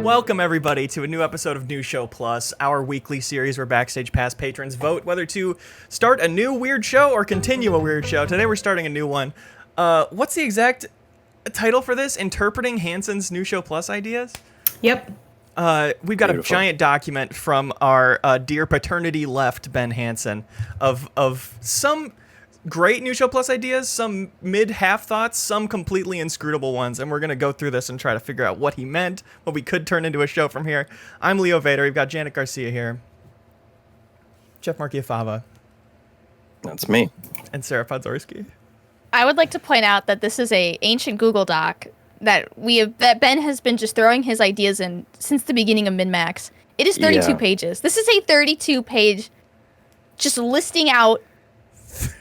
Welcome, everybody, to a new episode of New Show Plus, our weekly series where Backstage Pass patrons vote whether to start a new weird show or continue a weird show. Today we're starting a new one. What's the exact title for this? Interpreting Hanson's New Show Plus ideas? Yep. We've got a giant document from our dear paternity left, Ben Hanson, of some great New Show Plus ideas, some mid-half thoughts, some completely inscrutable ones, and we're going to go through this and try to figure out what he meant, what we could turn into a show from here. I'm Leo Vader. We've got Janet Garcia here. Jeff Marchiafava. That's me. And Sarah Podzorski. I would like to point out that this is a ancient Google Doc that Ben has been just throwing his ideas in since the beginning of MinnMax. It is 32 pages. This is a 32-page just listing out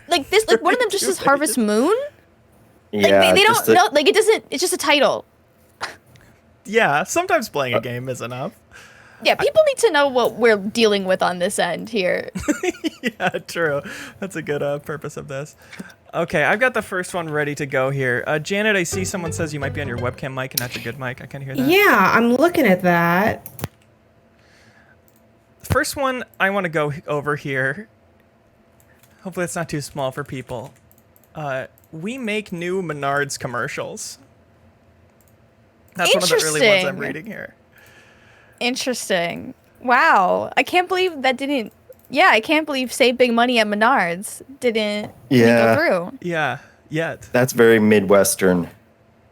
like this, like one of them just says Harvest Moon. Yeah, like they don't know, like it doesn't. It's just a title. Yeah, sometimes playing a game is enough. Yeah, people need to know what we're dealing with on this end here. Yeah, true. That's a good purpose of this. Okay, I've got the first one ready to go here. Janet, I see someone says you might be on your webcam mic and that's a good mic. I can hear that. Yeah, I'm looking at that. First one I want to go over here. Hopefully it's not too small for people. We make new Menards commercials. That's one of the early ones I'm reading here. Interesting. Wow. I can't believe that didn't... Yeah, I can't believe Save Big Money at Menards didn't go through. Yeah, yet. That's very Midwestern.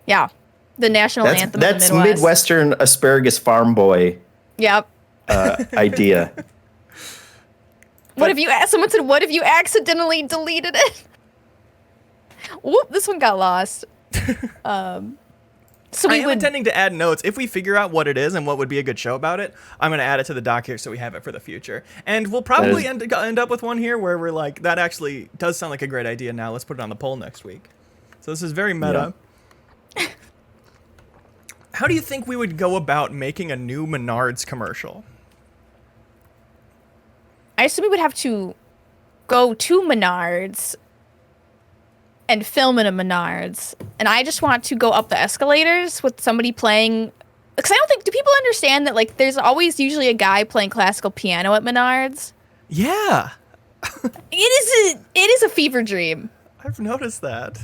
Yeah. The national anthem of the Midwest. That's Midwestern asparagus farm boy Yep. idea. What if you... Someone said, what if you accidentally deleted it? Whoop, this one got lost. So I am intending to add notes. If we figure out what it is and what would be a good show about it, I'm going to add it to the doc here so we have it for the future. And we'll probably end up with one here where we're like, that actually does sound like a great idea now. Let's put it on the poll next week. So this is very meta. Yeah. How do you think we would go about making a new Menards commercial? I assume we would have to go to Menards and film in a Menards. And I just want to go up the escalators with somebody playing... Because I don't think... Do people understand that, like, there's always usually a guy playing classical piano at Menards? Yeah. It is a fever dream. I've noticed that.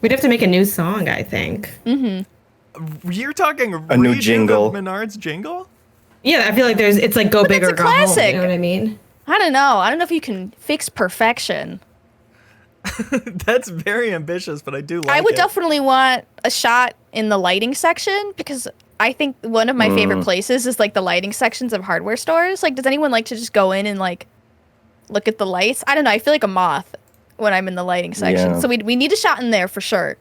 We'd have to make a new song, I think. Mm-hmm. You're talking a new jingle. Menards jingle? Yeah, I feel like it's like go big or go home. You know what I mean? I don't know. I don't know if you can fix perfection. That's very ambitious, but I do like it. I would definitely want a shot in the lighting section because I think one of my favorite places is like the lighting sections of hardware stores. Like, does anyone like to just go in and like look at the lights? I don't know. I feel like a moth when I'm in the lighting section. Yeah. So we need a shot in there for sure.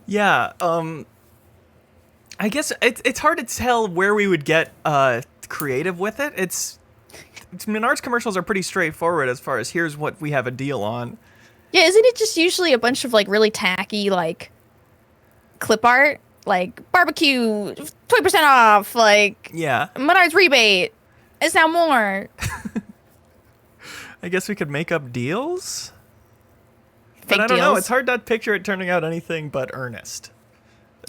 Yeah. I guess it's hard to tell where we would get creative with it. Menards commercials are pretty straightforward as far as here's what we have a deal on. Yeah, isn't it just usually a bunch of like really tacky like clip art, like barbecue 20% off, like Menards rebate. It's now more. I guess we could make up deals. Fake but I don't deals. know. It's hard to picture it turning out anything but earnest.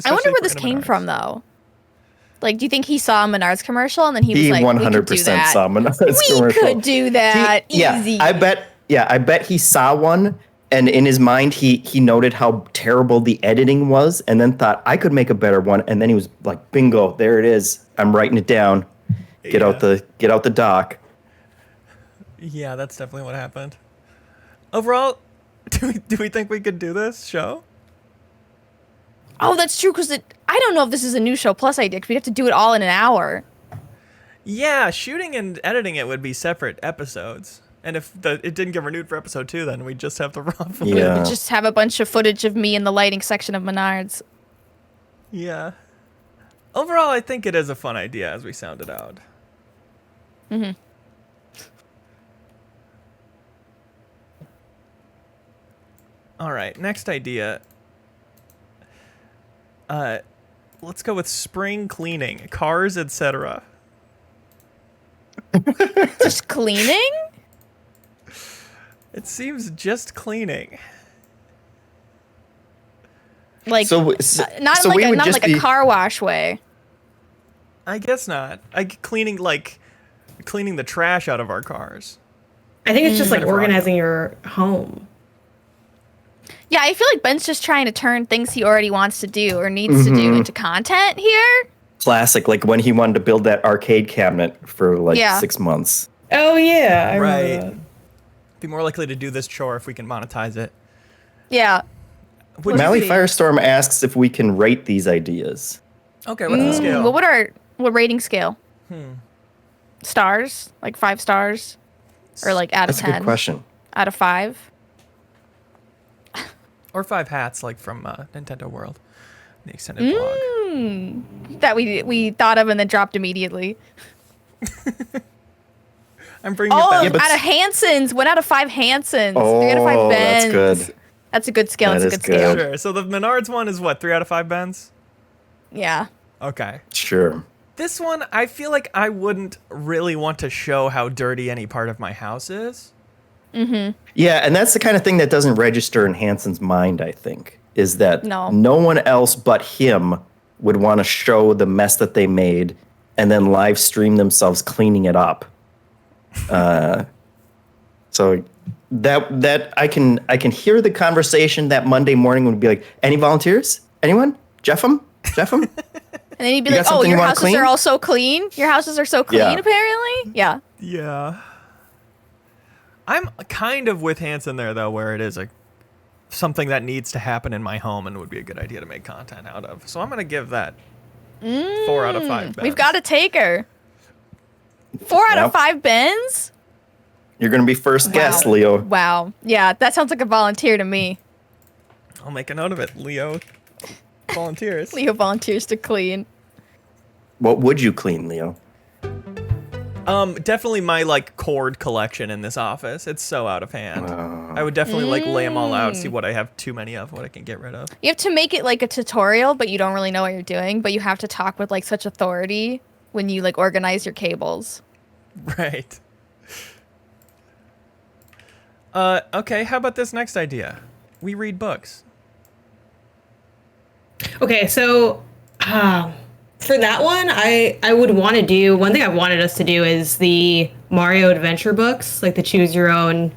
I wonder where this came from, though. Like, do you think he saw a Menards commercial and then he was like, 100% saw Menards commercial. We could do that easy. I bet he saw one, and in his mind he noted how terrible the editing was, and then thought I could make a better one, and then he was like, bingo, there it is. I'm writing it down. Get out the doc. Yeah, that's definitely what happened. Overall, do we think we could do this show? Oh, that's true, because I don't know if this is a New Show Plus idea, because we'd have to do it all in an hour. Yeah, shooting and editing it would be separate episodes. And if it didn't get renewed for episode 2, then we'd just have the raw footage. Yeah. We'd just have a bunch of footage of me in the lighting section of Menards. Yeah. Overall, I think it is a fun idea, as we sounded out. Mm-hmm. All right, next idea. Let's go with spring cleaning, cars, etc. Just cleaning? It seems just cleaning. Like, not so in like a car wash way. I guess not. Cleaning the trash out of our cars. I think it's just like organizing your home. Yeah, I feel like Ben's just trying to turn things he already wants to do or needs to do into content here. Classic, like when he wanted to build that arcade cabinet for 6 months. Oh yeah, right. Be more likely to do this chore if we can monetize it. Yeah. Mally Firestorm asks if we can rate these ideas. Okay, what's the scale? Well, what rating scale? Stars? Like 5 stars? Or like out of 10? That's a good question. Out of 5? Or 5 hats, like from Nintendo World, the extended blog. That we thought of and then dropped immediately. I'm bringing it back. Out of Hansons. 1 out of 5 Hansons. Oh, 3 out of 5 Bens. that's good. That's a good scale. That That's a is good scale. good. Sure. So the Menards one is what, 3 out of 5 Bens? Yeah. Okay. Sure. This one, I feel like I wouldn't really want to show how dirty any part of my house is. Yeah, and that's the kind of thing that doesn't register in Hanson's mind, I think, is that no one else but him would want to show the mess that they made and then live stream themselves cleaning it up. So that I can hear the conversation that Monday morning would be like, any volunteers? Anyone? Jeff 'em? And then he'd be like, oh, your houses are all so clean? Your houses are so clean, apparently? Yeah. Yeah. I'm kind of with Hanson there, though, where it is something that needs to happen in my home and would be a good idea to make content out of. So I'm going to give that 4 out of 5 Bens. We've got a taker. 4 out of 5 Bens? You're going to be first guest, Leo. Wow. Yeah, that sounds like a volunteer to me. I'll make a note of it. Leo volunteers. Leo volunteers to clean. What would you clean, Leo? Definitely my cord collection in this office. It's so out of hand. I would definitely lay them all out, see what I have too many of, what I can get rid of. You have to make it like a tutorial, but you don't really know what you're doing, but you have to talk with such authority when you organize your cables. Right. Okay, how about this next idea? We read books. Okay, so for that one, I would want to do, one thing I've wanted us to do is the Mario adventure books, like the choose your own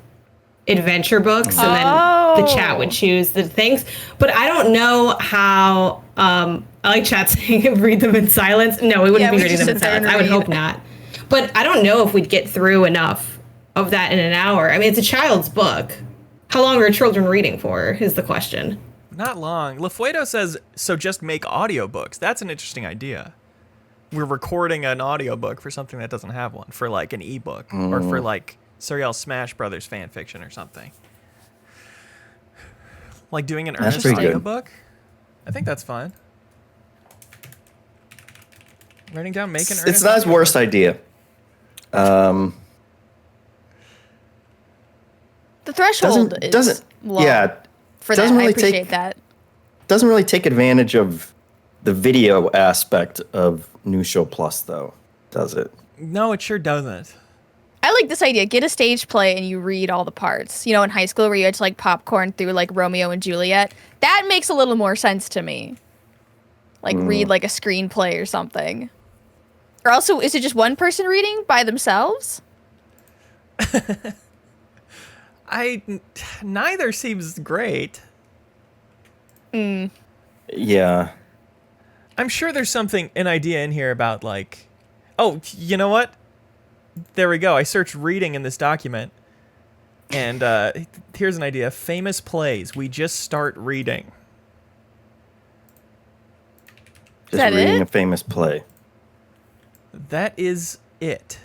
adventure books, and then the chat would choose the things. But I don't know how, I like chat saying read them in silence. No, we wouldn't be reading them in silence. I would hope not. But I don't know if we'd get through enough of that in an hour. I mean, it's a child's book. How long are children reading for is the question. Not long. LaFuedo says, so just make audiobooks. That's an interesting idea. We're recording an audiobook for something that doesn't have one, for an ebook, or for Serial Smash Brothers fan fiction or something. Like doing an Ernest audiobook? I think that's fine. Writing down, make an Ernest It's not his worst idea. The threshold is low. Yeah. For that, I appreciate that. Doesn't really take advantage of the video aspect of New Show Plus, though, does it? No, it sure doesn't. I like this idea. Get a stage play and you read all the parts. You know, in high school where you had to popcorn through Romeo and Juliet. That makes a little more sense to me. Read a screenplay or something. Or also, is it just one person reading by themselves? Neither seems great. Yeah. I'm sure there's an idea in here about oh, you know what? There we go. I searched reading in this document. And here's an idea. Famous plays. We just start reading. Just reading a famous play. That is it.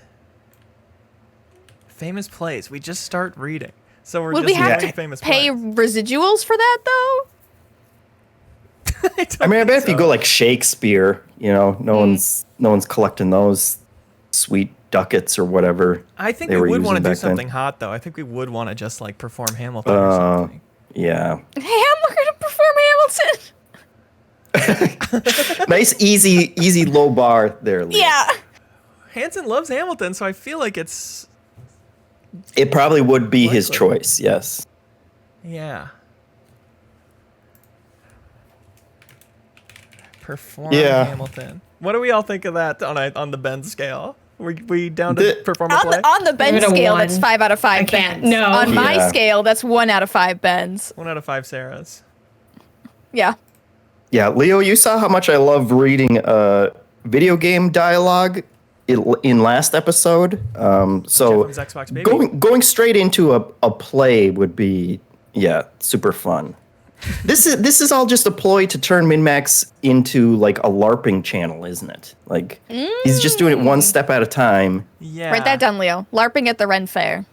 Famous plays. We just start reading. So we're Would just we have to famous pay plays. residuals for that, though? I bet if you go Shakespeare, no one's collecting those sweet ducats or whatever. I think we would want to do something hot, though. I think we would want to just perform Hamilton or something. Yeah. Hey, we're going to perform Hamilton. Nice, easy, low bar there, Lee. Yeah. Hanson loves Hamilton, so I feel like it probably would be his choice, yes. Yeah. Perform Yeah. Hamilton. What do we all think of that on the Ben scale? We down to perform a On play? the Ben Give it a scale, 1. that's 5 out of 5 I can't- Bens. no. On my Yeah. scale, that's 1 out of 5 Bens. 1 out of 5 Sarahs. Yeah. Yeah, Leo, you saw how much I love reading video game dialogue in last episode. So Jeff and Xbox Baby. going straight into a play would be super fun. This is all just a ploy to turn MinnMax into like a LARPing channel, isn't it? Like he's just doing it one step at a time. Yeah. Write that down, Leo. LARPing at the Ren Fair.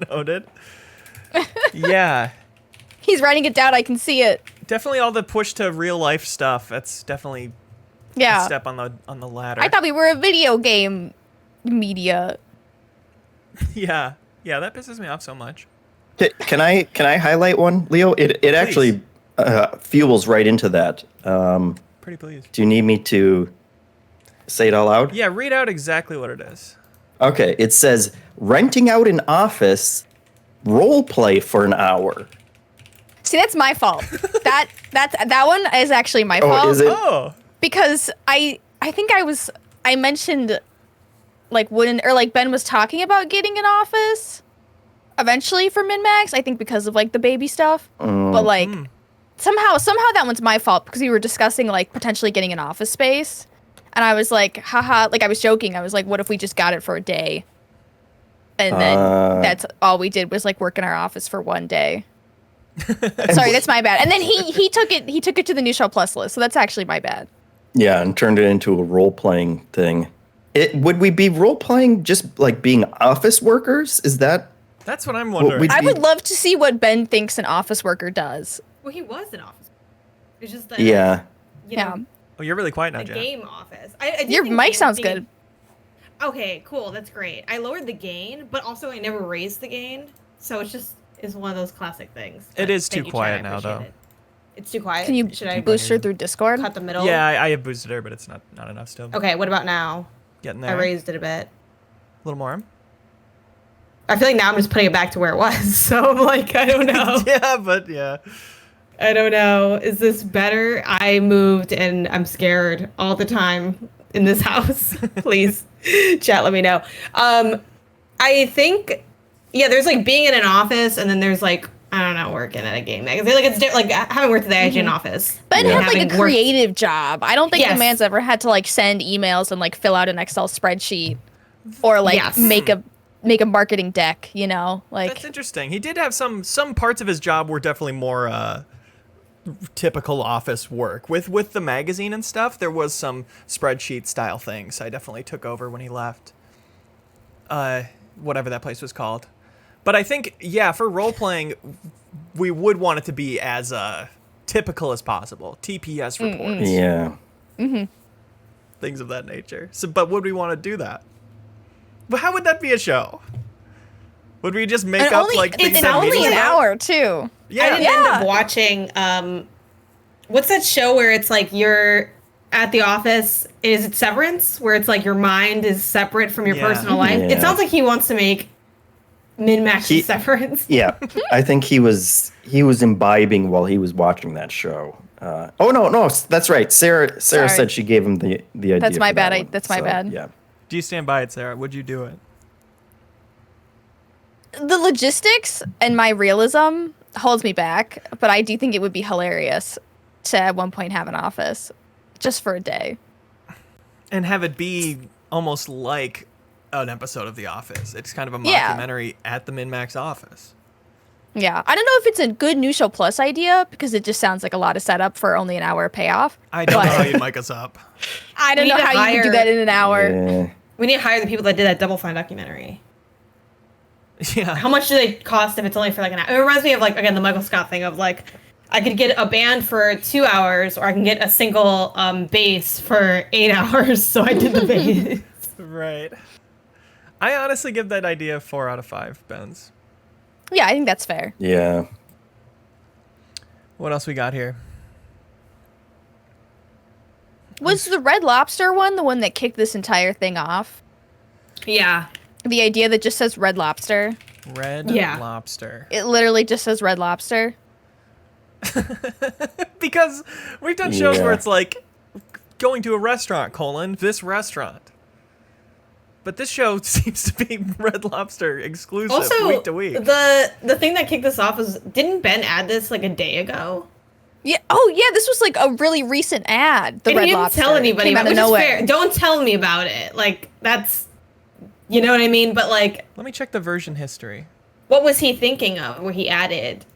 Noted. Yeah. He's writing it down. I can see it. Definitely all the push to real life stuff. That's definitely a Yeah. step on the ladder. I thought we were a video game media. Yeah. Yeah, that pisses me off so much. Can I highlight one, Leo? It actually fuels right into that. Pretty please. Do you need me to say it all out? Yeah, read out exactly what it is. Okay, it says renting out an office, role play for an hour. See, that's my fault. that one is actually my fault. Oh, is it? Oh. Because I think I mentioned like Ben was talking about getting an office eventually for MinnMax, I think because of like the baby stuff. But like somehow that one's my fault because we were discussing like potentially getting an office space. And I was like, haha, like I was joking. I was like, what if we just got it for a day? And then that's all we did was like work in our office for one day. Sorry, that's my bad. And then he took it to the New Show Plus list. So that's actually my bad. Yeah, and turned it into a role-playing thing. Would we be role-playing just like being office workers? Is that... That's what I'm wondering. I would love to see what Ben thinks an office worker does. Well, he was an office. It's just that. Yeah. You know, Yeah. Oh, you're really quiet now, a Jen. game office. I do Your think mic game sounds being- good. Okay, cool. That's great. I lowered the gain, but also I never raised the gain, so it's one of those classic things. It But is thank too you, quiet Chad, I now, appreciate though. it. It's too quiet. Can you Should I boost her through Discord? cut the middle? Yeah, I have boosted her, but it's not enough still. Okay, what about now? Getting I there. raised it a bit. A little more. I feel like now I'm just putting it back to where it was. So I'm like, I don't know. Yeah, but yeah. I don't know. Is this better? I moved and I'm scared all the time in this house. Please, chat, let me know. I think, yeah, there's like being in an office and then there's like, I don't know, working at a game. I feel like it's like having worked at the IGN office. Ben Yeah. had like a Having worked- creative job. I don't think the Yes. man's ever had to like send emails and like fill out an Excel spreadsheet or like Yes. make a marketing deck, you know? Like That's interesting. He did have some parts of his job were definitely more typical office work. With the magazine and stuff, there was some spreadsheet style things I definitely took over when he left. Whatever that place was called. But I think, yeah, for role playing, we would want it to be as typical as possible. TPS reports, Yeah. things of that nature. So, but would we want to do that? But how would that be a show? Would we just make and up only, like things it's that only meetings an about? hour too. Yeah. I didn't end up watching, what's that show where it's like you're at the office? Is it Severance? Where it's like your mind is separate from your Yeah. personal life? Yeah. It sounds like he wants to make MinnMax Severance. Yeah. I think he was imbibing while he was watching that show. No, that's right. Sarah Sorry. said she gave him the idea. That's my for bad. that one. That's my bad. Yeah. Do you stand by it, Sarah? Would you do it? The logistics and my realism holds me back, but I do think it would be hilarious to at one point have an office just for a day. And have it be almost like an episode of The Office. It's kind of a Yeah. mockumentary at the MinnMax office. Yeah. I don't know if it's a good New Show Plus idea because it just sounds like a lot of setup for only an hour payoff. I don't know But- how you'd mic us up. I don't We know need to how you could do hire- that in an hour. Yeah. We need to hire the people that did that Double Fine documentary. Yeah. How much do they cost if it's only for like an hour? It reminds me of like, again, the Michael Scott thing of like, I could get a band for 2 hours or I can get a single bass for 8 hours. So I did the bass. Right. I honestly give that idea 4 out of 5, Benz. Yeah, I think that's fair. Yeah. What else we got here? Was the Red Lobster one the one that kicked this entire thing off? Yeah. The idea that just says Red Lobster. Red Yeah. Lobster. It literally just says Red Lobster. Because we've done shows where it's like going to a restaurant, this restaurant. But this show seems to be Red Lobster exclusive Also, week to week. the thing that kicked this off was, didn't Ben add this like a day ago? Yeah. Oh, yeah. This was like a really recent ad. The And Red he didn't Lobster tell anybody came about out it, of which is nowhere. fair. Don't tell me about it. Like, that's, you know what I mean? But like, Let me check the version history. what was he thinking of where he added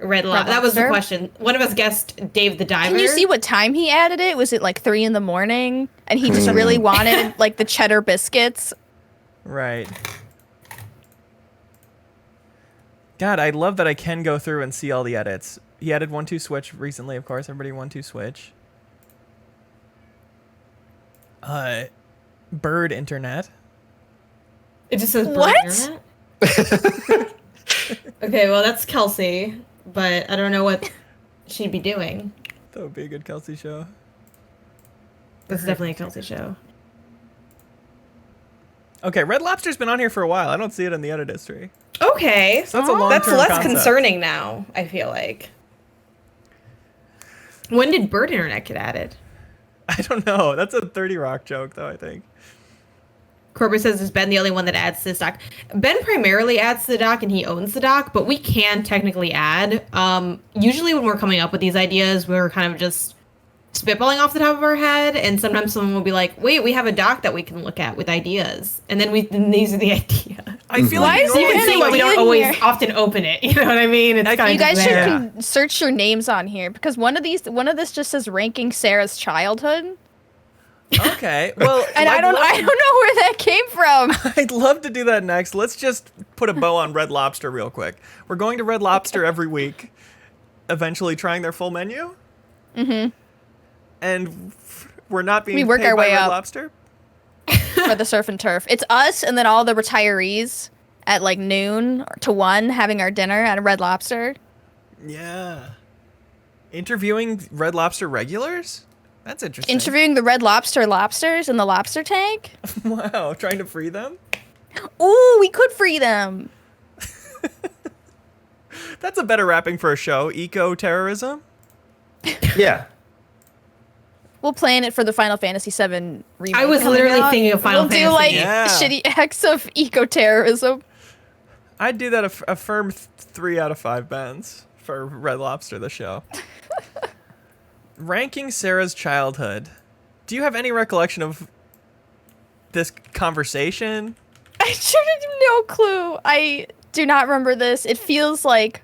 Red Lobster? That was the Lobster? question. One of us guessed Dave the Diver. Can you see what time he added it? Was it like 3 a.m? And he just really wanted like the cheddar biscuits. Right. God, I love that I can go through and see all the edits. He added 1-2 switch recently, of course. Everybody 1-2 switch. Bird internet. It just says Bird What? Internet? Okay, well that's Kelsey, but I don't know what she'd be doing. That would be a good Kelsey show. That's definitely a Kelsey show. Okay, Red Lobster's been on here for a while. I don't see it in the edit history. Okay, So that's a long-term that's less concept. concerning now, I feel like. When did Bird Internet get added? I don't know. That's a 30 Rock joke, though, I think. Corbett says, is Ben the only one that adds to this doc? Ben primarily adds to the doc and he owns the doc, but we can technically add. Usually when we're coming up with these ideas, we're kind of just spitballing off the top of our head, and sometimes someone will be like, wait, we have a doc that we can look at with ideas. And then these are the ideas. I feel Why like is So you there can see why we don't in always here? often open it. You know what I mean? It's kind You of guys should there. search your names on here because one of this just says ranking Sarah's childhood, Okay, well, and I don't know where that came from. I'd love to do that next. Let's just put a bow on Red Lobster real quick. We're going to Red Lobster every week, eventually trying their full menu. Mm-hmm. And we're not being We work paid our by way Red up. Lobster. For the surf and turf. It's us and then all the retirees at like noon to 1 having our dinner at a Red Lobster. Yeah. Interviewing Red Lobster regulars? That's interesting. Interviewing the Red Lobster lobsters in the lobster tank. Wow, trying to free them? Ooh, we could free them. That's a better wrapping for a show. Eco-terrorism? Yeah. We'll plan it for the Final Fantasy VII remake. I was coming literally out. thinking of Final We'll Fantasy. do like Yeah. shitty acts of eco-terrorism. I'd do that a firm 3 out of 5 bands for Red Lobster, the show. Ranking Sarah's childhood. Do you have any recollection of this conversation? I should have no clue. I do not remember this. It feels like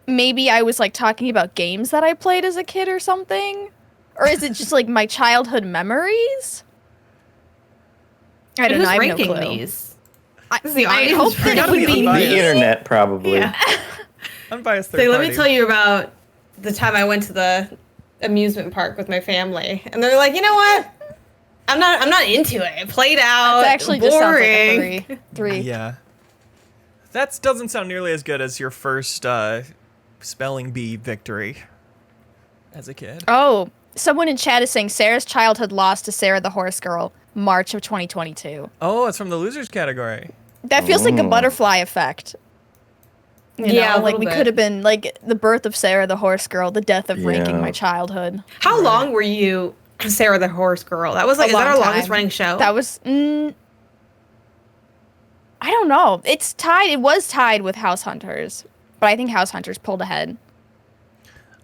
maybe I was like talking about games that I played as a kid or something. Or is it just like my childhood memories? I don't Who's know. I have ranking no clue. this? I, This is the I audience hope that it Gotta would be be unbiased. The me. internet, probably. Yeah. Unbiased third So let party. me tell you about the time I went to the amusement park with my family, and they're like, you know what? I'm not into it. It played out. It actually boring. just sounds like a 3. Yeah. That doesn't sound nearly as good as your first spelling bee victory as a kid. Oh, someone in chat is saying Sarah's childhood lost to Sarah the Horse Girl, March of 2022. Oh, it's from the losers category. That feels like a butterfly effect. You Yeah, know, a like little we bit. could have been like the birth of Sarah the Horse Girl, the death of ranking Yeah. my childhood. How long were you Sarah the Horse Girl? That was like, A is that long our longest time. running show? That was. I don't know. It's tied. It was tied with House Hunters, but I think House Hunters pulled ahead.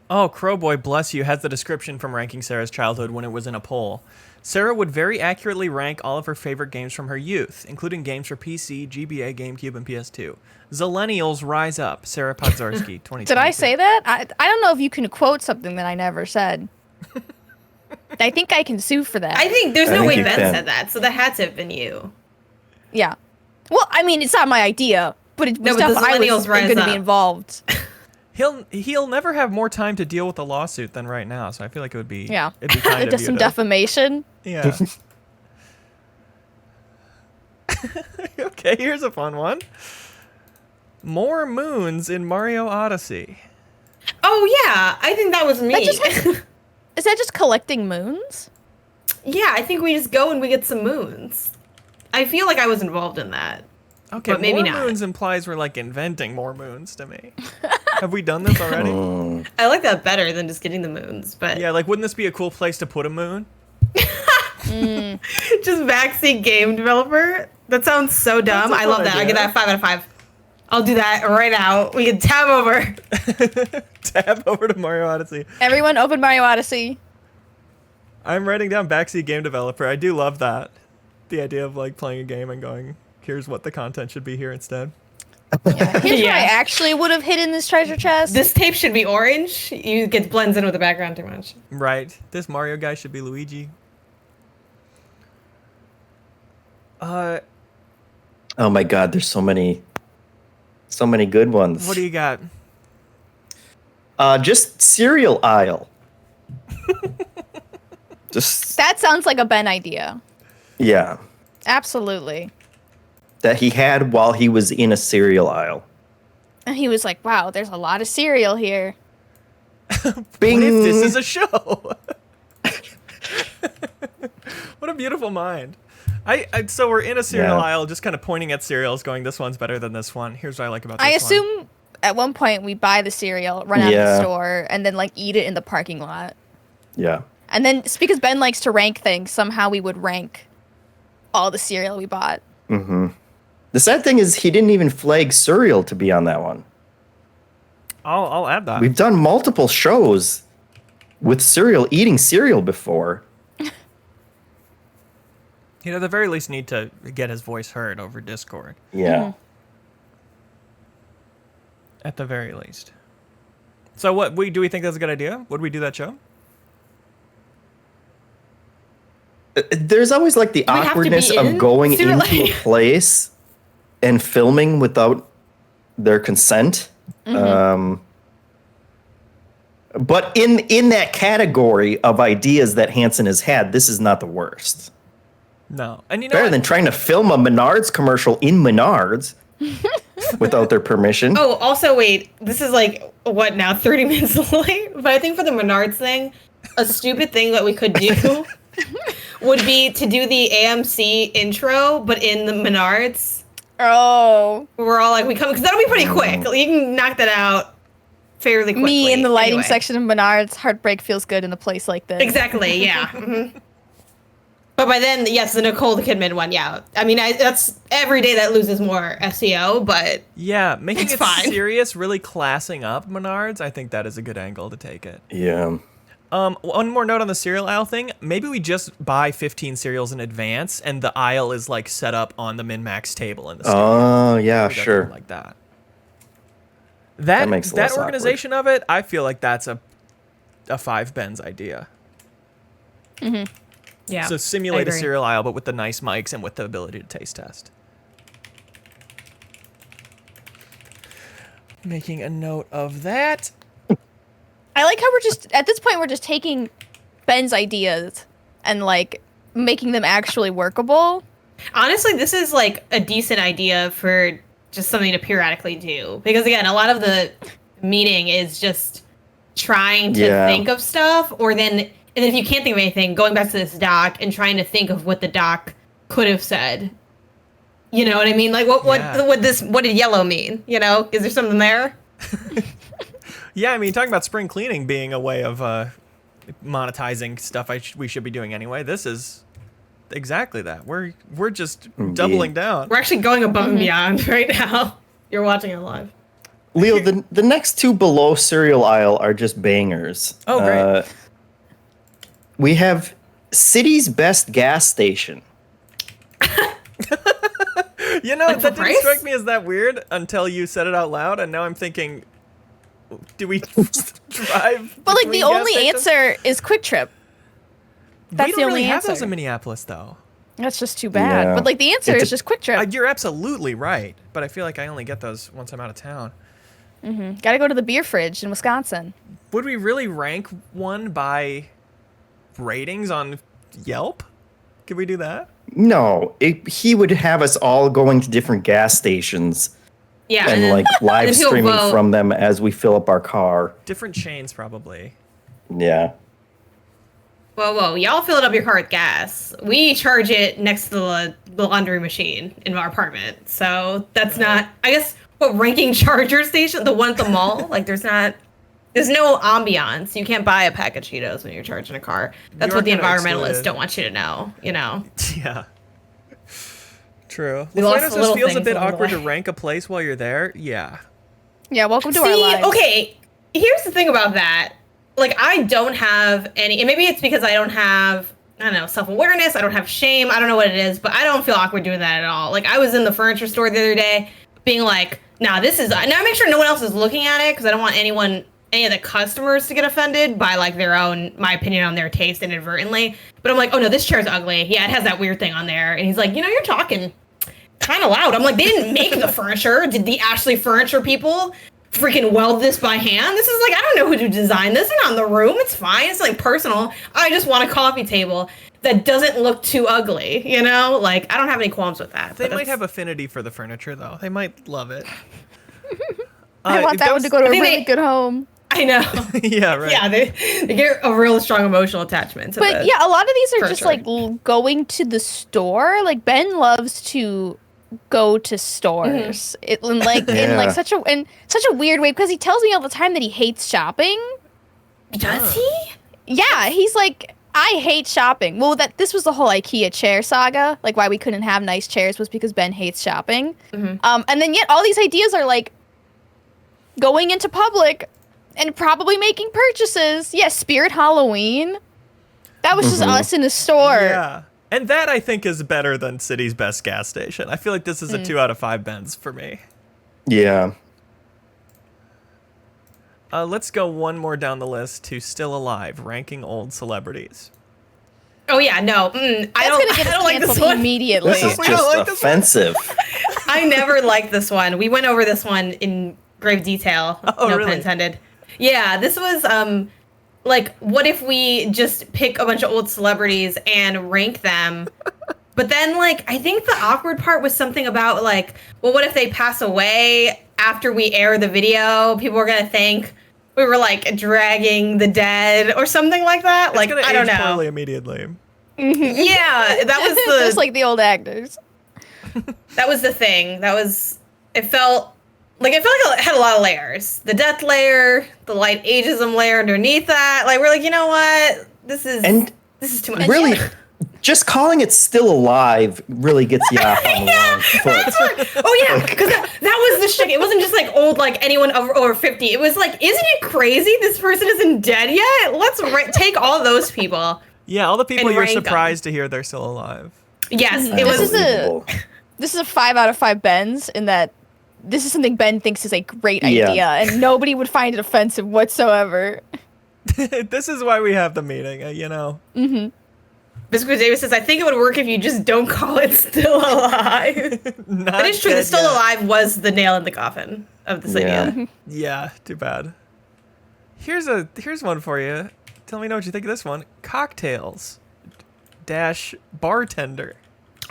Oh, Crowboy, bless you, has the description from ranking Sarah's childhood when it was in a poll. Sarah would very accurately rank all of her favorite games from her youth, including games for PC, GBA, GameCube, and PS2. Zillennials rise up. Sarah Podzarski, 2022. Did I say that? I don't know if you can quote something that I never said. I think I can sue for that. I think there's I no think way you Ben can. said that, so that had to have been you. Yeah. Well, I mean, it's not my idea, but it was No, but the stuff I was Zillennials rise going to be up. involved. He'll never have more time to deal with the lawsuit than right now, so I feel like it would be Yeah. it'd be kind of Just you some to- defamation. Yeah. Okay, here's a fun one. More moons in Mario Odyssey. Oh yeah, I think that was me. That just Is that just collecting moons? Yeah, I think we just go and we get some moons. I feel like I was involved in that. Okay, but maybe more not. moons implies we're like inventing more moons to me. Have we done this already? I like that better than just getting the moons, but Yeah, like wouldn't this be a cool place to put a moon? just backseat game developer. That sounds so dumb. That's a I love fun that. I idea. get that 5 out of 5. I'll do that right now. We can tab over. Tab over to Mario Odyssey. Everyone open Mario Odyssey. I'm writing down backseat game developer. I do love that. The idea of like playing a game and going, here's what the content should be here instead. Here's where I actually would have hidden this treasure chest. This tape should be orange. You get blends in with the background too much. Right. This Mario guy should be Luigi. Oh my God, there's so many good ones. What do you got? Just cereal aisle. Just That sounds like a Ben idea. yeah, Absolutely. that he had while he was in a cereal aisle. And he was like, wow, there's a lot of cereal here. Bing. What if this is a show? What a beautiful mind. So we're in a cereal Yeah. aisle, just kind of pointing at cereals, going, this one's better than this one. Here's what I like about this I one. assume at one point we buy the cereal, run out of the Yeah. store, and then like eat it in the parking lot. Yeah. And then because Ben likes to rank things, somehow we would rank all the cereal we bought. The sad thing is he didn't even flag cereal to be on that one. I'll add that. We've done multiple shows with cereal, eating cereal before. He'd at the very least need to get his voice heard over Discord. Yeah. At the very least. So do we think that's a good idea? Would we do that show? There's always like the have to be awkwardness in of going cereal into a aisle. place and filming without their consent. But in that category of ideas that Hanson has had, this is not the worst. No. And you know Better what? than trying to film a Menards commercial in Menards without their permission. Oh, also wait, this is like what now, 30 minutes late? But I think for the Menards thing, a stupid thing that we could do would be to do the AMC intro, but in the Menards. Oh, We're all like, we come, because that'll be pretty quick. You can knock that out fairly quickly. me in the lighting anyway. section of Menards. Heartbreak feels good in a place like this. Exactly, yeah. But by then, yes, the Nicole Kidman one, yeah. I mean, that's every day that loses more SEO, but Yeah, making It's it fine. serious, really classing up Menards, I think that is a good angle to take it. Yeah. One more note on the cereal aisle thing. Maybe we just buy 15 cereals in advance, and the aisle is like set up on the MinnMax table in the store. Oh, yeah, We got sure. something like that. That makes it that less organization of it, I feel like that's a 5 Ben's idea. yeah. So I simulate a agree. cereal aisle, but with the nice mics and with the ability to taste test. Making a note of that. I like how we're just at this point we're just taking Ben's ideas and like making them actually workable. Honestly, this is like a decent idea for just something to periodically do. Because again, a lot of the meeting is just trying to Yeah. think of stuff, and then if you can't think of anything, going back to this doc and trying to think of what the doc could have said. You know what I mean? Like Yeah. what did yellow mean? You know? Is there something there? Yeah, I mean, talking about spring cleaning being a way of monetizing stuff we should be doing anyway. This is exactly that. We're just doubling down. We're actually going above and beyond right now. You're watching it live. Leo, the next two below cereal aisle are just bangers. Oh, great. We have City's Best Gas Station. You know, Like the that didn't price? strike me as that weird until you said it out loud, and now I'm thinking, do we drive? But like between the gas only stations? answer is Quick Trip. That's we the don't only really have answer. those in Minneapolis, though. That's just too bad. Yeah. But like the answer It's is a- just Quick Trip. You're absolutely right, but I feel like I only get those once I'm out of town. Gotta go to the beer fridge in Wisconsin. Would we really rank one by ratings on Yelp? Could we do that? No, he would have us all going to different gas stations Yeah. and then- like live then he'll streaming vote. from them as we fill up our car. Different chains, probably. Yeah. Whoa. Y'all filled up your car with gas. We charge it next to the laundry machine in our apartment. So that's not, I guess, what ranking charger station? The one at the mall? Like, there's no ambiance. You can't buy a pack of Cheetos when you're charging a car. That's what the environmentalists don't want you to know, you know? Yeah. True. Well, It just feels a bit awkward to rank a place while you're there. Yeah. Yeah, welcome to our lives. Okay, here's the thing about that. Like, I don't have any, and maybe it's because I don't have, I don't know, self-awareness, I don't have shame, I don't know what it is, but I don't feel awkward doing that at all. Like, I was in the furniture store the other day, being like, now I make sure no one else is looking at it, because I don't want any of the customers to get offended by, like, my opinion on their taste inadvertently. But I'm like, oh no, this chair's ugly. Yeah, it has that weird thing on there. And he's like, you're talking kind of loud. I'm like, they didn't make the furniture. Did the Ashley Furniture people freaking weld this by hand? This is like, I don't know who designed this. It's not in the room. It's fine. It's like personal. I just want a coffee table that doesn't look too ugly, Like, I don't have any qualms with that. They might have affinity for the furniture, though. They might love it. I want that one to go to a really good home. I know. Yeah, right. Yeah, they get a real strong emotional attachment to But yeah, a lot of these are just like going to the store. Like, Ben loves to go to stores. Mm-hmm. In such a weird way, because he tells me all the time that he hates shopping. Does he? Yeah, he's like, I hate shopping. Well, this was the whole IKEA chair saga. Like, why we couldn't have nice chairs was because Ben hates shopping. Mm-hmm. And then yet all these ideas are like going into public and probably making purchases. Yeah, Spirit Halloween. That was just us in a store. Yeah. And that, I think, is better than City's Best Gas Station. I feel like this is a 2 out of 5 Bens for me. Yeah. Let's go one more down the list to Still Alive, ranking old celebrities. Oh, yeah, no. I don't like this one. Immediately. This is just offensive. I never liked this one. We went over this one in grave detail. Oh, no really? pun intended. Yeah, this was, like, what if we just pick a bunch of old celebrities and rank them? But then, like, I think the awkward part was something about, like, well, what if they pass away after we air the video? People are going to think we were, like, dragging the dead or something like that. It's like, gonna I don't age know. poorly immediately. Yeah, that was the... Just like the old actors. That was the thing. It felt like it had a lot of layers. The death layer, the light ageism layer underneath that. Like, we're like, you know what? This is too much. Really, just calling it Still Alive really gets you off on the wrong foot. Oh yeah, because that was the shit. It wasn't just like old, like anyone over 50. It was like, isn't it crazy this person isn't dead yet? Let's take all those people. Yeah, all the people And you're rank surprised to hear they're still alive. Yes, it This was. This is a 5 out of 5 Bens in that this is something Ben thinks is a great idea, and nobody would find it offensive whatsoever. This is why we have the meeting, Mm-hmm. Biscuit Davis says, I think it would work if you just don't call it Still Alive. That is true. The Still Alive was the nail in the coffin of this idea. Yeah, too bad. Here's one for you. Tell me what you think of this one. Cocktails - bartender.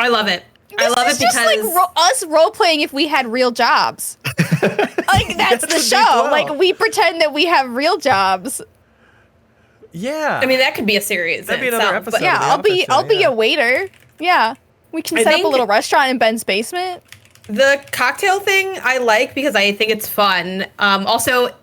I love it. I love it because just like us role playing if we had real jobs. Like, that's the show. well. Like, we pretend that we have real jobs. Yeah. I mean, that could be a series. That'd be another episode. But Yeah, of The I'll Office, be a waiter. Yeah, we can set up a think- little restaurant in Ben's basement. the cocktail thing I like because I think it's fun. Also,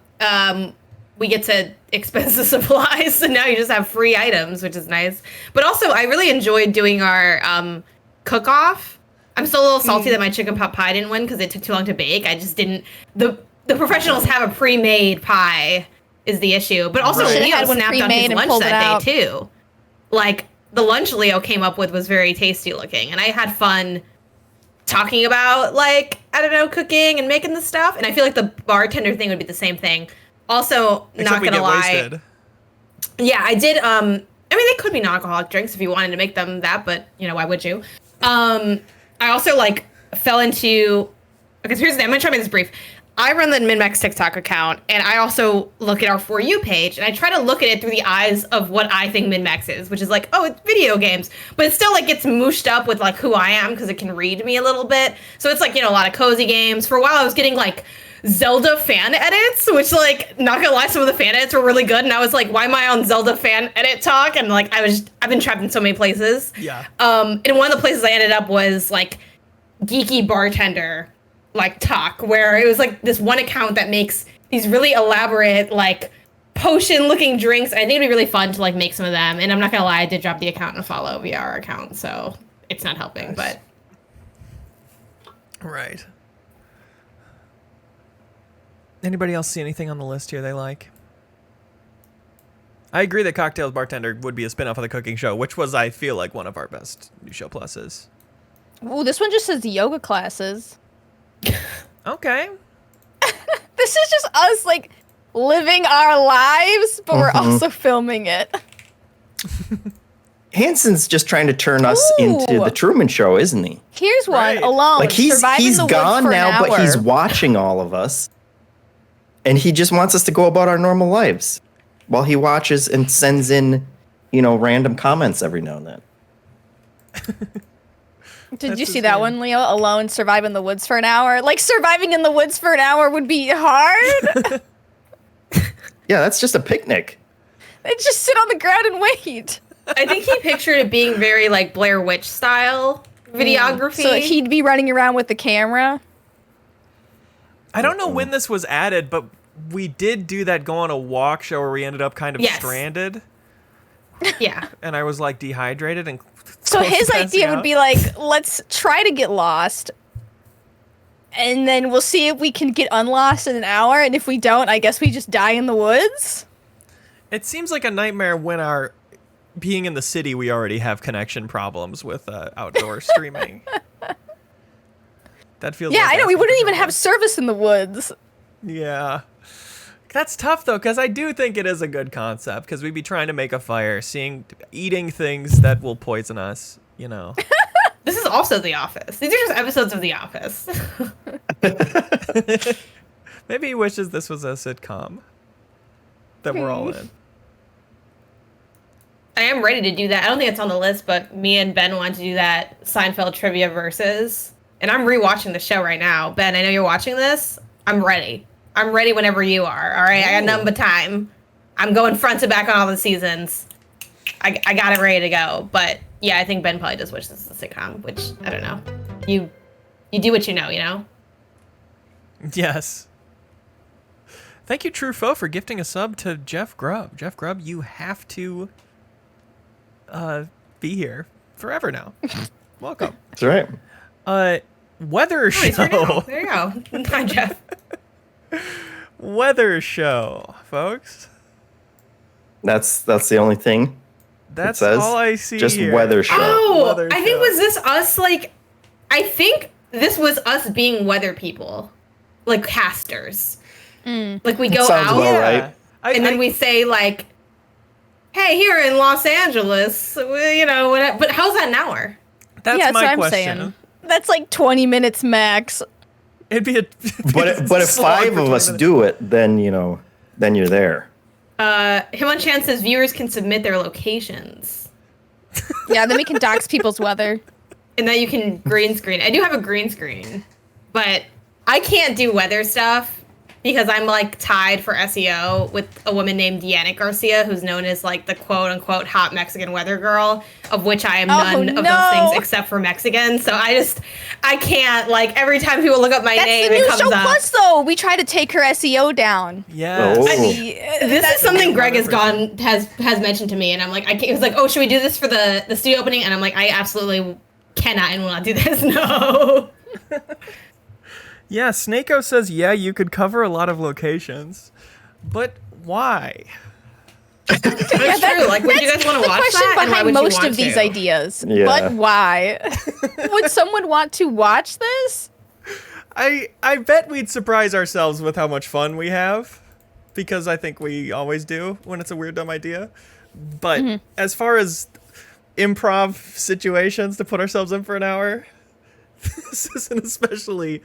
we get to expense the supplies, so now you just have free items, which is nice. But also, I really enjoyed doing our cook-off. I'm still a little salty that my chicken pot pie didn't win because it took too long to bake. I just didn't. The professionals have a pre-made pie is the issue. But also, Right. Leo Had one snapped on pre-made his and lunch pulled it that out. day too. Like, the lunch Leo came up with was very tasty looking, and I had fun talking about, like, I don't know, cooking and making the stuff. And I feel like the bartender thing would be the same thing. Also, Except not we gonna get lie. wasted. Yeah, I did. I mean, they could be non-alcoholic drinks if you wanted to make them that, but why would you? I also like fell into. Okay, so here's the thing. I'm gonna try to make this brief. I run the MinnMax TikTok account, and I also look at our For You page, and I try to look at it through the eyes of what I think MinnMax is, which is like, oh, it's video games, but it still like gets mooshed up with like who I am because it can read me a little bit. So it's like a lot of cozy games. For a while, I was getting like Zelda fan edits, which like not gonna lie, some of the fan edits were really good, and I was like, why am I on Zelda fan edit talk? And like I've been trapped in so many places. Yeah. And one of the places I ended up was like geeky bartender like talk, where it was like this one account that makes these really elaborate like potion looking drinks. I think it'd be really fun to like make some of them. And I'm not gonna lie, I did drop the account and follow via our account, so it's not helping, but Right. Anybody else see anything on the list here they like? I agree that Cocktails Bartender would be a spin-off of the cooking show, which was, I feel like, one of our best new show pluses. Ooh, this one just says yoga classes. Okay. This is just us, like, living our lives, but we're also filming it. Hanson's just trying to turn us Ooh. into the Truman Show, isn't he? Here's one, Right. alone, Like he's surviving the woods gone for an now, but he's hour. watching all of us. And he just wants us to go about our normal lives while he watches and sends in, random comments every now and then. Did you That's see his that name. one, Leo? Alone, survive in the woods for an hour? Like, surviving in the woods for an hour would be hard. Yeah, that's just a picnic. They just sit on the ground and wait. I think he pictured it being very like Blair Witch style videography. So he'd be running around with the camera. I don't know when this was added, but we did do that go on a walk show where we ended up kind of Yes. stranded. Yeah. And I was like dehydrated and So close to his passing idea out. would be like, let's try to get lost. And then we'll see if we can get unlost in an hour. And if we don't, I guess we just die in the woods. It seems like a nightmare when our being in the city, we already have connection problems with outdoor streaming. That feels Yeah, like I know. We asking wouldn't for even trouble. have service in the woods. Yeah. That's tough, though, because I do think it is a good concept, because we'd be trying to make a fire, eating things that will poison us, This is also The Office. These are just episodes of The Office. Maybe he wishes this was a sitcom that we're all in. I am ready to do that. I don't think it's on the list, but me and Ben want to do that Seinfeld trivia versus. And I'm rewatching the show right now. Ben, I know you're watching this. I'm ready. I'm ready whenever you are. All right, I got none but time. I'm going front to back on all the seasons. I got it ready to go. But yeah, I think Ben probably just wishes this was a sitcom, which I don't know. You do what you know. Yes. Thank you, True Foe, for gifting a sub to Jeff Grubb. Jeff Grubb, you have to be here forever now. Welcome. That's right. Weather Nice, there you go. show. There you go. Hi, Jeff. Weather show, folks. That's the only thing. That's says. all I see Just here. weather show. Oh, Weather I think show. was this us like I think this was us being weather people. Like casters. Like we go Sounds out about Yeah. right. and then we say like, hey, here in Los Angeles, but how's that an hour? That's yeah, my that's what I'm question. saying. That's like 20 minutes max. It'd be a But if five of us do it, then then you're there. Himon-chan says viewers can submit their locations. Yeah, then we can dox people's weather. And then you can green screen. I do have a green screen, but I can't do weather stuff because I'm like tied for SEO with a woman named Deanna Garcia, who's known as like the quote unquote hot Mexican weather girl, of which I am none of those no. things except for Mexican. So I can't, like, every time people look up my That's name, the it new comes show up. plus, though. We try to take her SEO down. Yes. Oh. This is something Greg has mentioned to me, and I'm like, it was like, oh, should we do this for the studio opening? And I'm like, I absolutely cannot and will not do this. No. Yeah, Snakeo says, yeah, you could cover a lot of locations. But why? That's true. Like, would you guys want to The watch question that? And why behind would you most want of these to? ideas. Yeah. But why? Would someone want to watch this? I bet we'd surprise ourselves with how much fun we have, because I think we always do when it's a weird, dumb idea. But as far as improv situations to put ourselves in for an hour, this is an especially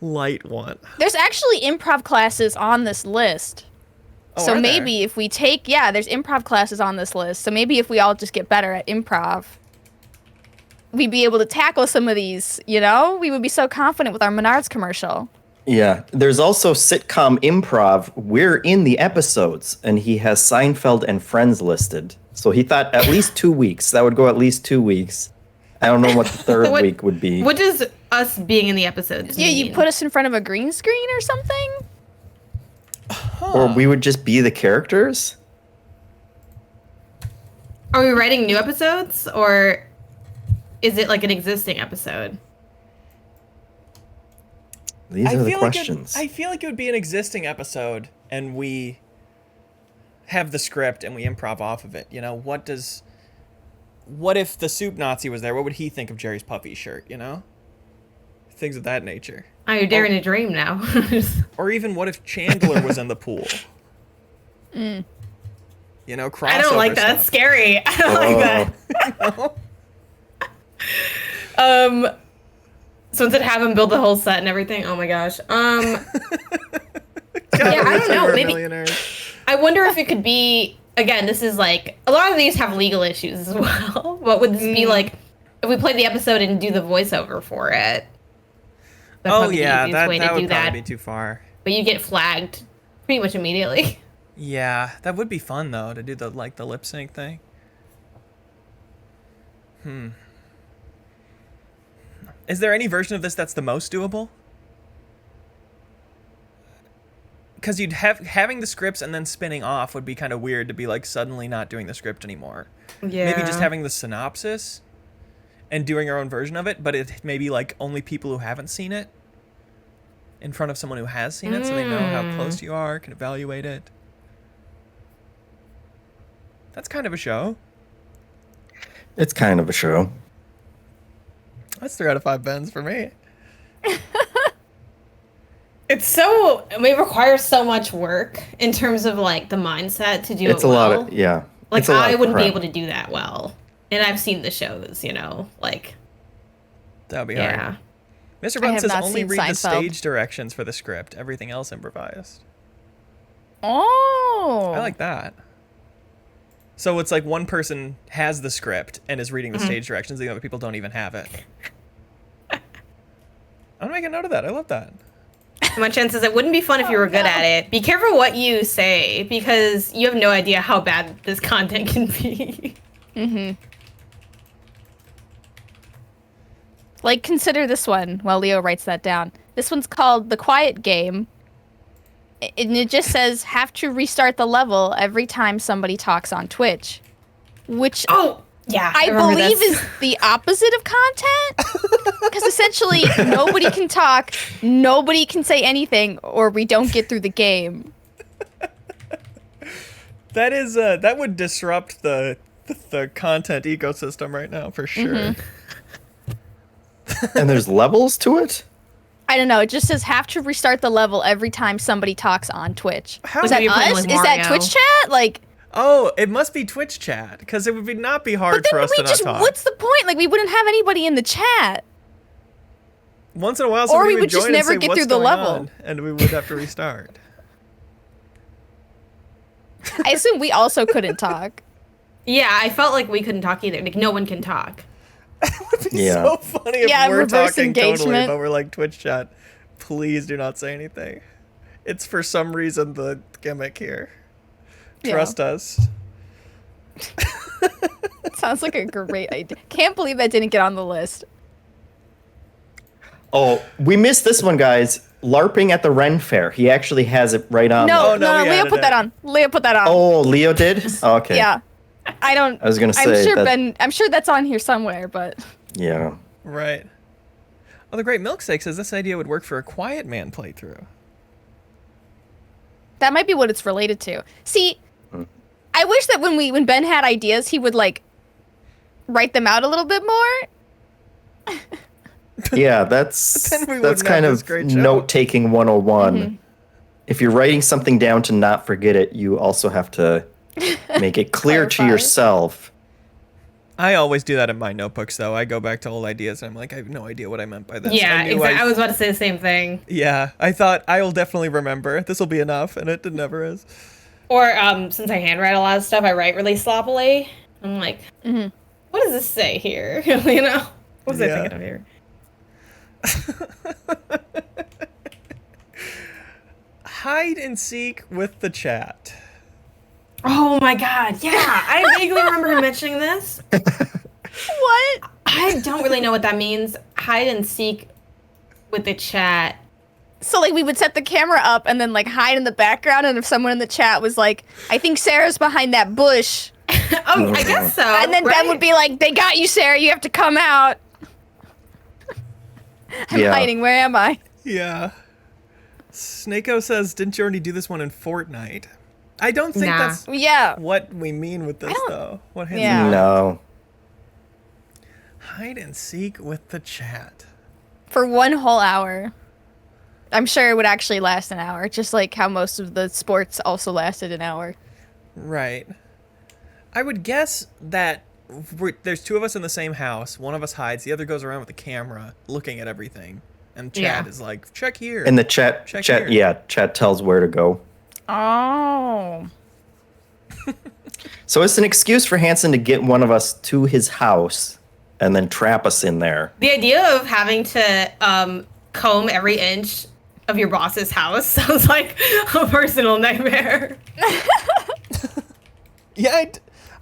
light one. There's actually improv classes on this list. Oh, So are maybe there? if we take, there's improv classes on this list. So maybe if we all just get better at improv, we'd be able to tackle some of these, We would be so confident with our Menards commercial. Yeah. There's also sitcom Improv. We're in the episodes, and he has Seinfeld and Friends listed. So he thought at least 2 weeks. That would go at least 2 weeks. I don't know what the third week would be. What does us being in the episodes Yeah, mean? you put us in front of a green screen or something? Or we would just be the characters? Are we writing new episodes, or is it like an existing episode? These are the questions. I feel like it would be an existing episode, and we have the script and we improv off of it. You know, what if the soup Nazi was there? What would he think of Jerry's puffy shirt? You know, things of that nature. Oh, you're daring to dream now. Or even what if Chandler was in the pool? You know, crossover I don't like that. stuff. That's scary. I don't like that. So instead have him build the whole set and everything. Oh my gosh. God, Yeah, I don't know. we're Maybe millionaires. I wonder if it could be. Again, this is like a lot of these have legal issues as well. What would this be like if we play the episode and do the voiceover for it? That'd Oh probably be the yeah, easiest that way to would do probably that. be too far. But you get flagged pretty much immediately. Yeah, that would be fun though to do the lip sync thing. Is there any version of this that's the most doable? Because you'd having the scripts and then spinning off would be kind of weird to be like suddenly not doing the script anymore. Yeah. Maybe just having the synopsis and doing our own version of it, but it maybe like only people who haven't seen it in front of someone who has seen it, so they know how close you are, can evaluate it. That's kind of a show. It's kind of a show. That's 3 out of 5 bends for me. It requires so much work in terms of like the mindset to do It's it a well. lot of, yeah. Like It's a lot I of wouldn't be prep. able to do that well. And I've seen the shows, you know, like That would be yeah. hard. Mr. I Button have says not only seen read the Seinfeld. stage directions for the script. Everything else improvised. Oh. I like that. So it's like one person has the script and is reading the stage directions. The other people don't even have it. I'm gonna make a note of that. I love that. My chances it wouldn't be fun if you were good at it. Be careful what you say because you have no idea how bad this content can be. Like, consider this one while Leo writes that down. This one's called The Quiet Game. And it just says, have to restart the level every time somebody talks on Twitch. Which Oh, yeah. I remember believe this. is the opposite of content. Because essentially, nobody can talk, nobody can say anything, or we don't get through the game. That is that would disrupt the content ecosystem right now for sure. And there's levels to it? I don't know. It just says have to restart the level every time somebody talks on Twitch. How Was do that you play us? with Is that Mario? Twitch chat? Like, Oh, it must be Twitch chat because it would not be hard but for then us we to not just, talk. what's the point? Like, we wouldn't have anybody in the chat. Once in a while, Or somebody we would just join and never say, get "What's through the going level." on?" And we would have to restart. I assume we also couldn't talk. Yeah, I felt like we couldn't talk either. Like no one can talk. Yeah. So funny if Yeah, we're reverse talking totally, engagement. but we're like Twitch chat. Please do not say anything. It's for some reason the gimmick here. Yeah. Trust us. Sounds like a great idea. Can't believe that didn't get on the list. Oh, we missed this one, guys. LARPing at the Ren Fair. He actually has it right on. No, Oh, no, no, we Leo added put it. that on. Leo put that on. Oh, Leo did? Oh, okay. Yeah. I don't. I was gonna I'm say sure that- I'm sure that's on here somewhere, but Yeah. Right. Oh, the Great Milkshake says this idea would work for a Quiet Man playthrough. that might be what it's related to. See, I wish that when Ben had ideas, he would like write them out a little bit more. Yeah, that's Then we that's wouldn't kind have this of great show. note-taking 101. If you're writing something down to not forget it, you also have to make it clear to Clarify. yourself. I always do that in my notebooks, though. I go back to old ideas and I'm like, I have no idea what I meant by this. Yeah, I knew exactly. I was about to say the same thing. Yeah, I thought I will definitely remember. This will be enough, and it never is. Or since I handwrite a lot of stuff, I write really sloppily. I'm like, what does this say here? You know, what was I Yeah. thinking of here? hide and seek with the chat. Oh my god, yeah. I vaguely remember him mentioning this. What? I don't really know what that means. Hide and seek with the chat. So like we would set the camera up and then like hide in the background, and if someone in the chat was like, I think Sarah's behind that bush. Oh, I guess so. And then Ben would be like, they got you, Sarah, you have to come out. I'm hiding, where am I? Yeah. Snako says, didn't you already do this one in Fortnite? I don't think that's what we mean with this, though. What Yeah. No. Hide and seek with the chat. For 1 whole hour. I'm sure it would actually last an hour, just like how most of the sports also lasted an hour. Right. I would guess that there's 2 of us in the same house. One of us hides, the other goes around with the camera looking at everything. And chat is like, check here. And the chat tells where to go. Oh. So it's an excuse for Hanson to get one of us to his house and then trap us in there. The idea of having to comb every inch of your boss's house sounds like a personal nightmare. Yeah,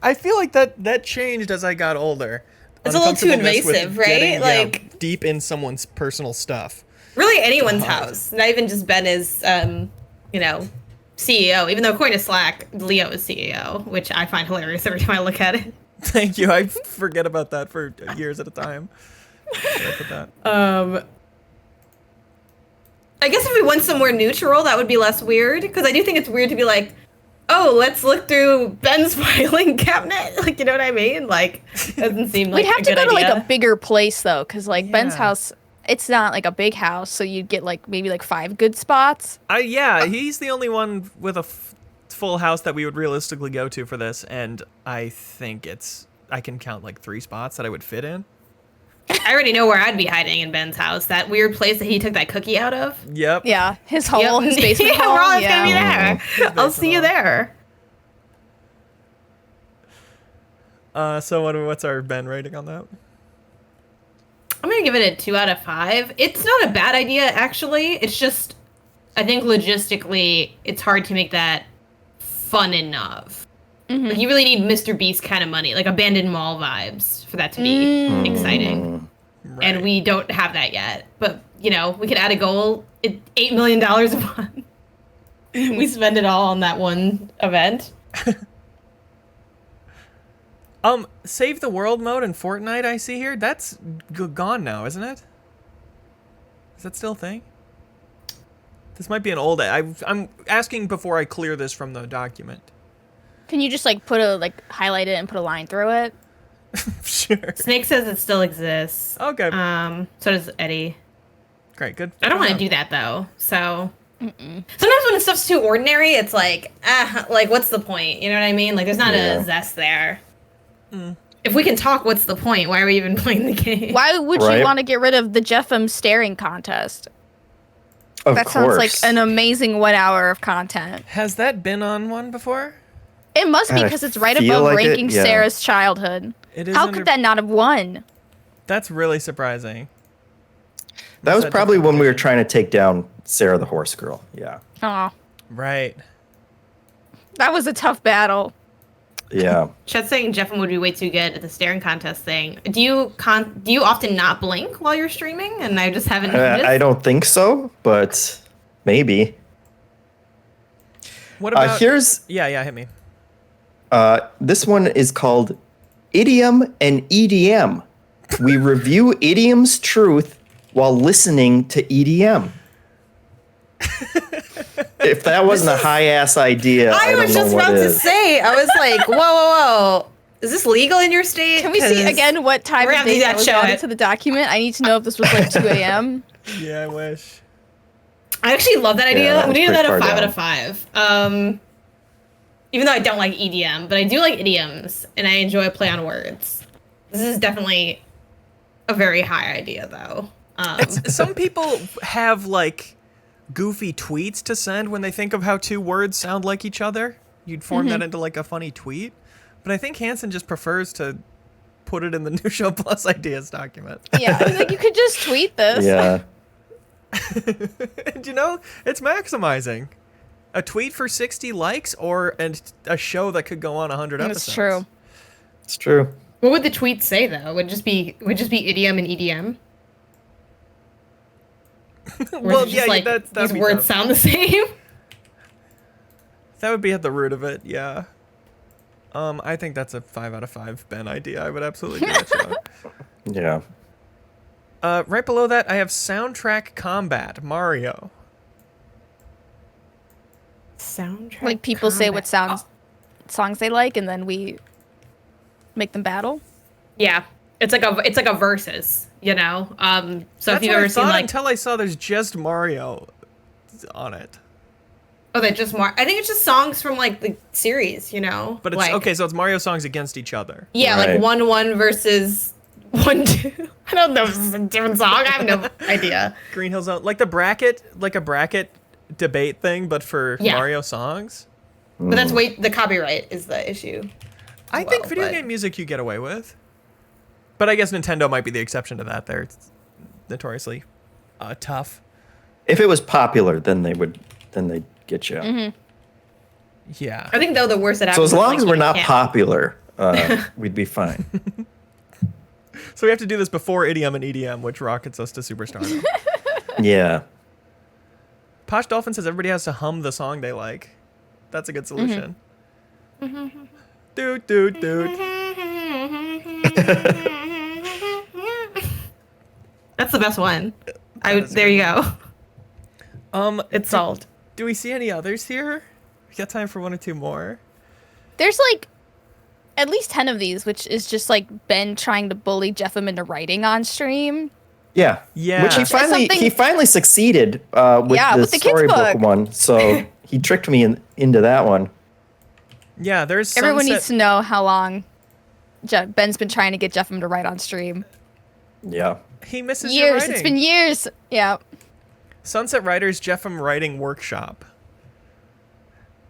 I feel like that changed as I got older. It's a little too invasive, right? Getting, like deep in someone's personal stuff. Really anyone's house. Not even just Ben is, CEO. Even though according to Slack, Leo is CEO, which I find hilarious every time I look at it. Thank you. I forget about that for years at a time. I guess if we went somewhere neutral, that would be less weird. Because I do think it's weird to be like, oh, let's look through Ben's filing cabinet. Like, you know what I mean? Like, doesn't seem like we'd have a to good go to idea. like a bigger place though, because like Ben's house, it's not like a big house, so you'd get like maybe like 5 good spots. He's the only one with a full house that we would realistically go to for this, and I think I can count like 3 spots that I would fit in. I already know where I'd be hiding in Ben's house. That weird place that he took that cookie out of. Yep. Yeah, his hole, his basement yeah, hole. we're always gonna be there. I'll see you there. So what's our Ben rating on that? I'm gonna give it a 2 out of 5. It's not a bad idea, actually. It's just, I think logistically, it's hard to make that fun enough. Mm-hmm. Like, you really need Mr. Beast kind of money, like abandoned mall vibes, for that to be exciting. Right. And we don't have that yet. But, we could add a goal. $8 million a month. We spend it all on that one event. Save the world mode in Fortnite I see here, that's gone now, isn't it? Is that still a thing? This might be an old... I'm asking before I clear this from the document. Can you just like highlight it and put a line through it? Sure. Snake says it still exists. Okay. So does Eddie. Great, good. I don't want to do that though. So sometimes when stuff's too ordinary, it's like, what's the point? You know what I mean? Like, there's not a zest there. If we can talk, what's the point? Why are we even playing the game? Why would you want to get rid of the Jeffem staring contest? That sounds like an amazing 1 hour of content. Has that been on one before? It must be because it's right above ranking Sarah's childhood. It is. How could that not have won? That's really surprising. That was probably when we were trying to take down Sarah the Horse Girl. Yeah. Oh. Right. That was a tough battle. Yeah. Chet's saying Jeffem would be way too good at the staring contest thing. Do you often not blink while you're streaming? And I just haven't noticed? I don't think so, but maybe. What about... here's... Yeah, hit me. This one is called Idiom and EDM. We review idiom's truth while listening to EDM. If that wasn't a high-ass idea, I don't know what is. I was just about to say, I was like, whoa. Is this legal in your state? Can we see again what time of day that was added to the document? I need to know if this was like 2 a.m. Yeah, I wish. I actually love that idea. Yeah, I'm going to give that a 5 out of 5. Even though I don't like EDM, but I do like idioms, and I enjoy play on words. This is definitely a very high idea, though. Some people have, like, goofy tweets to send when they think of how 2 words sound like each other. You'd form that into, like, a funny tweet. But I think Hanson just prefers to put it in the New Show Plus Ideas document. Yeah, like, you could just tweet this. Yeah. And, it's maximizing. A tweet for 60 likes or a show that could go on 100 episodes. It's true. It's true. What would the tweet say though? Would it just be idiom and EDM? Well, yeah, like, that'd these be words tough. sound the same. That would be at the root of it, yeah. I think that's a 5 out of 5 Ben idea. I would absolutely do that show. Yeah. Right below that, I have Soundtrack Combat, Mario. Soundtrack. Like people say what combat. songs they like, and then we make them battle. Yeah, it's like a versus, you know. So That's if you've what I ever seen thought like, until I saw there's just Mario on it. oh, they just I think it's just songs from like the series, you know. But it's like, okay, so it's Mario songs against each other. Yeah, Right. like 1-1 versus 1-2. I don't know if this is a different song. I have no idea. Green Hill Zone, like a bracket debate thing, but for Yeah. Mario songs. But that's the copyright is the issue. I think video game music you get away with. But I guess Nintendo might be the exception to that. They're notoriously tough. If it was popular, then they'd get you. Mm-hmm. Yeah. I think though the worst that So happens. as is, long like, as you we're not can't- popular, we'd be fine. So we have to do this before Idiom and EDM, which rockets us to superstardom. Yeah. Posh Dolphin says everybody has to hum the song they like. That's a good solution. Doot, doot, doot. That's the best one. is a There good you go. It's It's solved. Do we see any others here? We got time for one or two more. There's like at least 10 of these, which is just like Ben trying to bully Jeffem into writing on stream. Yeah. Yeah. Which he something- finally succeeded with Yeah, the with the kids' storybook book. one. So he tricked me into that one. Yeah, there's Everyone Sunset- needs to know how long Ben's been trying to get Jeffem to write on stream. Yeah. He misses your Years. writing. It's been years. Yeah. Sunset Riders Jeffem Writing Workshop.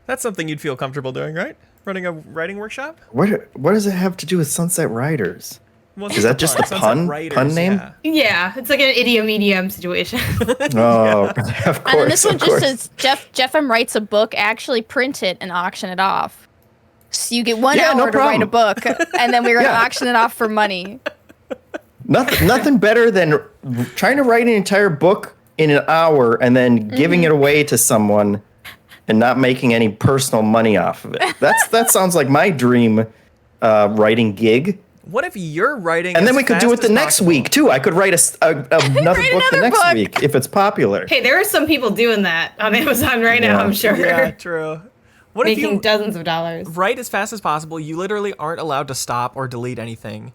That's something you'd feel comfortable doing, right? Running a writing workshop? What does it have to do with Sunset Riders? Well, Is that just the Sunset pun Writers, name? yeah. Yeah, it's like an idiom EDM situation. Oh, of And course. then this one of just course. says Jeffem writes a book, actually print it and auction it off. So you get 1 Yeah, no hour to write a book, and then we're gonna Yeah. auction it off for money. Nothing better than trying to write an entire book in an hour and then giving it away to someone and not making any personal money off of it. That sounds like my dream writing gig. What if you're writing And then as we could do fast it the as next possible? week too. I could write another book the another next book. week if it's popular. Hey, there are some people doing that on Amazon right now, Yeah. I'm sure. Yeah, true. What if Making you dozens of dollars. write as fast as possible? You literally aren't allowed to stop or delete anything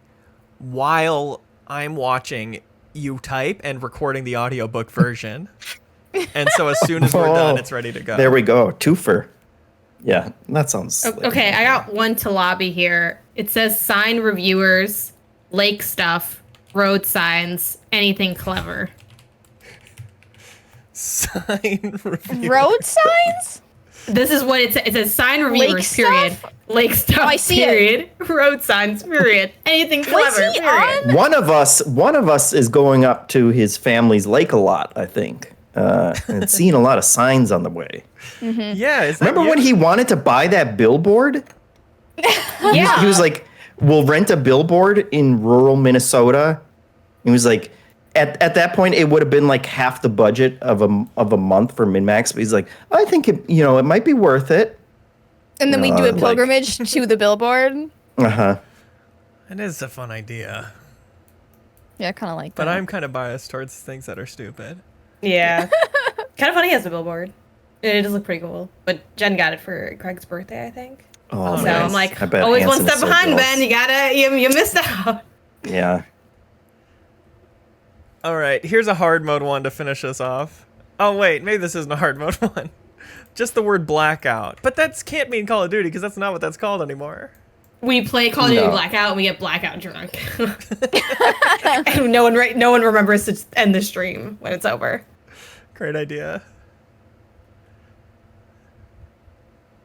while I'm watching you type and recording the audiobook version. And so as soon as we're done, Oh, it's ready to go. There we go. Twofer. Yeah, that sounds slick. Okay, I got one to lobby here. It says sign reviewers, lake stuff, road signs, anything clever. Sign review. Road signs? This is what it says. It says sign reviewers, stuff? period. Lake stuff, I see it. period. Road signs, period. Anything Was clever, he period. on? One of us is going up to his family's lake a lot, I think, and seeing a lot of signs on the way. Yeah, is that Remember you? when he wanted to buy that billboard? Yeah. He was like, "We'll rent a billboard in rural Minnesota." He was like, at that point, it would have been like half the budget of a month for MinnMax. But he's like, "I think it might be worth it." And then we do a like- pilgrimage to the billboard. Uh huh. It is a fun idea. Yeah, kind of like But that. I'm kind of biased towards things that are stupid. Yeah. Kind of funny he has a billboard. It does look pretty cool. But Jen got it for Craig's birthday, I think. Oh, So nice. I'm like, I bet always Hanson one is step so behind, jealous. Ben. You missed out. Yeah. All right, here's a hard mode one to finish us off. Oh wait, maybe this isn't a hard mode one. Just the word blackout. But that can't mean Call of Duty because that's not what that's called anymore. We play Call of Duty No. Blackout and we get blackout drunk. And no one remembers to end the stream when it's over. Great idea.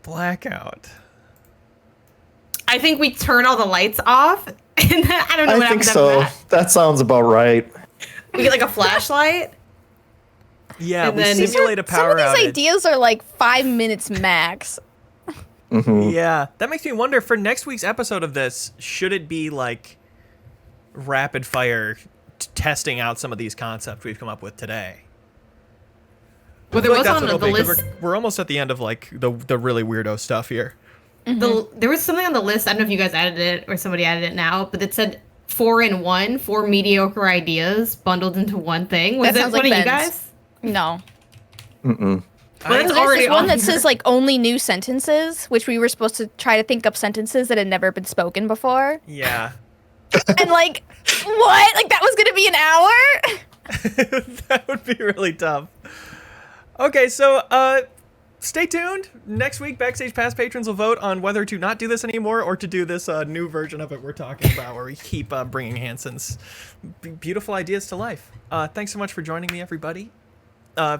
Blackout. I think we turn all the lights off. And then, I don't know I what think happens so. after that. That sounds about right. We get like a flashlight. Yeah, And we then- simulate a Some power of these outage. ideas are like 5 minutes max. Yeah, that makes me wonder for next week's episode of this, should it be like rapid fire testing out some of these concepts we've come up with today? Well, there I feel was like on that's the what it'll be, 'cause list. we're almost at the end of like the really weirdo stuff here. There was something on the list. I don't know if you guys added it or somebody added it now, but it said 4 in 1, 4 mediocre ideas bundled into one thing. Was That it sounds one like of you Ben's. guys? No. Well, I- it's There's already this one on that here. says like only new sentences, which we were supposed to try to think up sentences that had never been spoken before. Yeah. And like, what? Like that was gonna be an hour? That would be really tough. Okay, so stay tuned. Next week, Backstage Pass patrons will vote on whether to not do this anymore or to do this new version of it we're talking about, where we keep bringing Hanson's beautiful ideas to life. Thanks so much for joining me, everybody.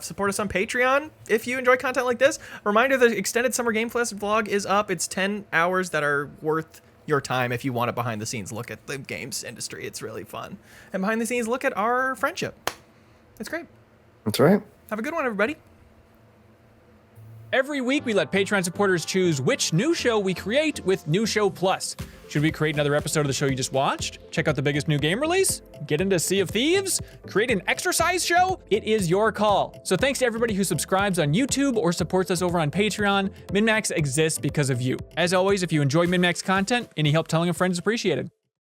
Support us on Patreon if you enjoy content like this. Reminder, the extended Summer Game Fest vlog is up. It's 10 hours that are worth your time if you want a behind-the-scenes look at the games industry. It's really fun. And behind-the-scenes look at our friendship. It's great. That's right. Have a good one, everybody. Every week, we let Patreon supporters choose which new show we create with New Show Plus. Should we create another episode of the show you just watched? Check out the biggest new game release? Get into Sea of Thieves? Create an exercise show? It is your call. So thanks to everybody who subscribes on YouTube or supports us over on Patreon. MinnMax exists because of you. As always, if you enjoy MinnMax content, any help telling a friend is appreciated.